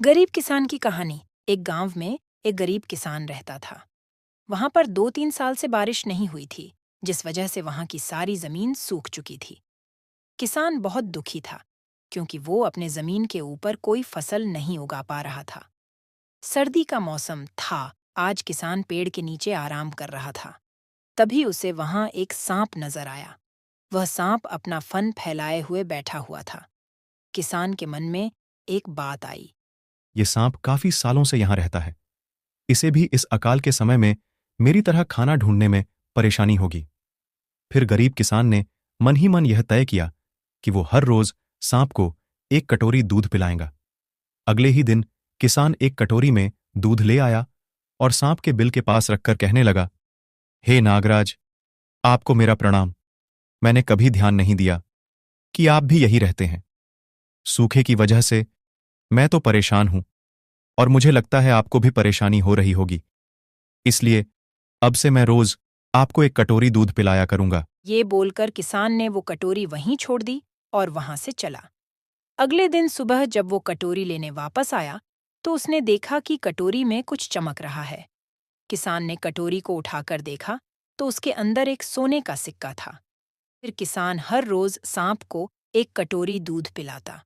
गरीब किसान की कहानी। एक गांव में एक गरीब किसान रहता था। वहां पर 2-3 साल से बारिश नहीं हुई थी, जिस वजह से वहां की सारी जमीन सूख चुकी थी। किसान बहुत दुखी था, क्योंकि वो अपने जमीन के ऊपर कोई फसल नहीं उगा पा रहा था। सर्दी का मौसम था। आज किसान पेड़ के नीचे आराम कर रहा था। तभी उसे वहां एक सांप नजर आया। वह सांप अपना फन फैलाए हुए बैठा हुआ था। किसान के मन में एक बात आई। ये सांप काफी सालों से यहां रहता है। इसे भी इस अकाल के समय में मेरी तरह खाना ढूंढने में परेशानी होगी। फिर गरीब किसान ने मन ही मन यह तय किया कि वो हर रोज सांप को एक कटोरी दूध पिलाएगा। अगले ही दिन किसान एक कटोरी में दूध ले आया और सांप के बिल के पास रखकर कहने लगा, हे नागराज, आपको मेरा प्रणाम। मैंने कभी ध्यान नहीं दिया कि आप भी यही रहते हैं। सूखे की वजह से मैं तो परेशान हूं और मुझे लगता है आपको भी परेशानी हो रही होगी। इसलिए अब से मैं रोज आपको एक कटोरी दूध पिलाया करूंगा। ये बोलकर किसान ने वो कटोरी वहीं छोड़ दी और वहां से चला। अगले दिन सुबह जब वो कटोरी लेने वापस आया, तो उसने देखा कि कटोरी में कुछ चमक रहा है। किसान ने कटोरी को उठाकर देखा, तो उसके अंदर एक सोने का सिक्का था। फिर किसान हर रोज सांप को एक कटोरी दूध पिलाता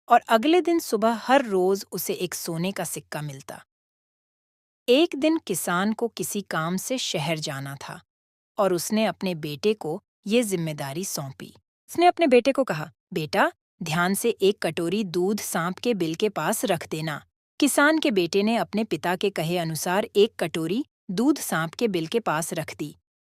और अगले दिन सुबह हर रोज उसे एक सोने का सिक्का मिलता। एक दिन किसान को किसी काम से शहर जाना था और उसने अपने बेटे को ये जिम्मेदारी सौंपी। उसने अपने बेटे को कहा, बेटा, ध्यान से एक कटोरी दूध सांप के बिल के पास रख देना। किसान के बेटे ने अपने पिता के कहे अनुसार एक कटोरी दूध सांप के बिल के पास रख दी।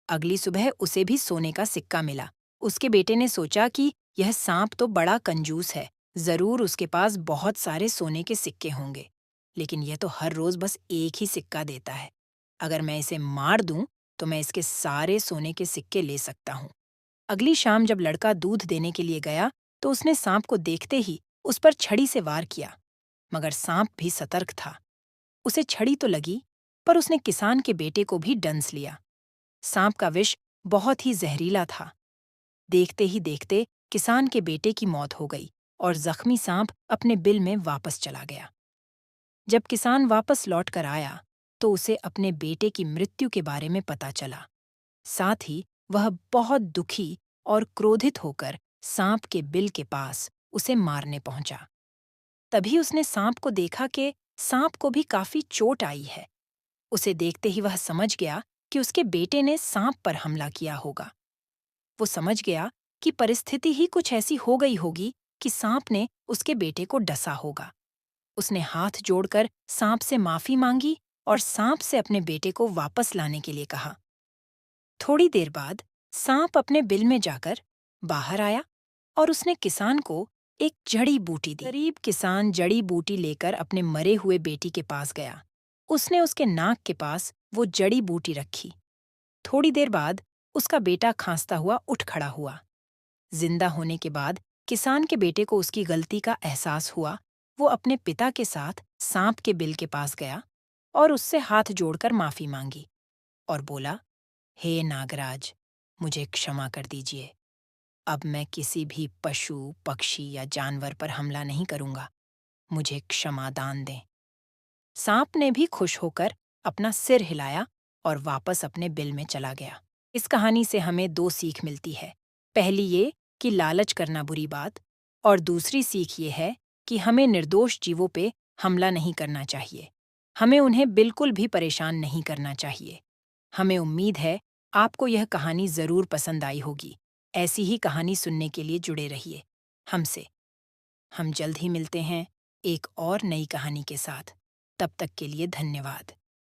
अगली सुबह उसे भी सोने का सिक्का मिला। उसके बेटे ने सोचा कि यह सांप तो बड़ा कंजूस है, जरूर उसके पास बहुत सारे सोने के सिक्के होंगे। लेकिन यह तो हर रोज बस एक ही सिक्का देता है। अगर मैं इसे मार दूं तो मैं इसके सारे सोने के सिक्के ले सकता हूँ। अगली शाम जब लड़का दूध देने के लिए गया, तो उसने सांप को देखते ही उस पर छड़ी से वार किया। मगर सांप भी सतर्क था। उसे छड़ी तो लगी, पर उसने किसान के बेटे को भी डंस लिया। सांप का विष बहुत ही जहरीला था। देखते ही देखते किसान के बेटे की मौत हो गई और जख्मी सांप अपने बिल में वापस चला गया। जब किसान वापस लौट कर आया, तो उसे अपने बेटे की मृत्यु के बारे में पता चला। साथ ही वह बहुत दुखी और क्रोधित होकर सांप के बिल के पास उसे मारने पहुंचा। तभी उसने सांप को देखा कि सांप को भी काफी चोट आई है। उसे देखते ही वह समझ गया कि उसके बेटे ने सांप पर हमला किया होगा। वो समझ गया कि परिस्थिति ही कुछ ऐसी हो गई होगी कि सांप ने उसके बेटे को डसा होगा। उसने हाथ जोड़कर सांप से माफी मांगी और सांप से अपने बेटे को वापस लाने के लिए कहा। थोड़ी देर बाद सांप अपने बिल में जाकर बाहर आया और उसने किसान को एक जड़ी बूटी दी। गरीब किसान जड़ी बूटी लेकर अपने मरे हुए बेटी के पास गया। उसने उसके नाक के पास वो जड़ी बूटी रखी। थोड़ी देर बाद उसका बेटा खांसता हुआ उठ खड़ा हुआ। जिंदा होने के बाद किसान के बेटे को उसकी गलती का एहसास हुआ। वो अपने पिता के साथ सांप के बिल के पास गया और उससे हाथ जोड़कर माफी मांगी और बोला, हे नागराज, मुझे क्षमा कर दीजिए। अब मैं किसी भी पशु, पक्षी या जानवर पर हमला नहीं करूंगा। मुझे क्षमा दान दें। सांप ने भी खुश होकर अपना सिर हिलाया और वापस अपने बिल में चला गया। इस कहानी से हमें दो सीख मिलती है। पहली ये कि लालच करना बुरी बात, और दूसरी सीख ये है कि हमें निर्दोष जीवों पे हमला नहीं करना चाहिए। हमें उन्हें बिल्कुल भी परेशान नहीं करना चाहिए। हमें उम्मीद है आपको यह कहानी जरूर पसंद आई होगी। ऐसी ही कहानी सुनने के लिए जुड़े रहिए हमसे। हम जल्द ही मिलते हैं एक और नई कहानी के साथ। तब तक के लिए धन्यवाद।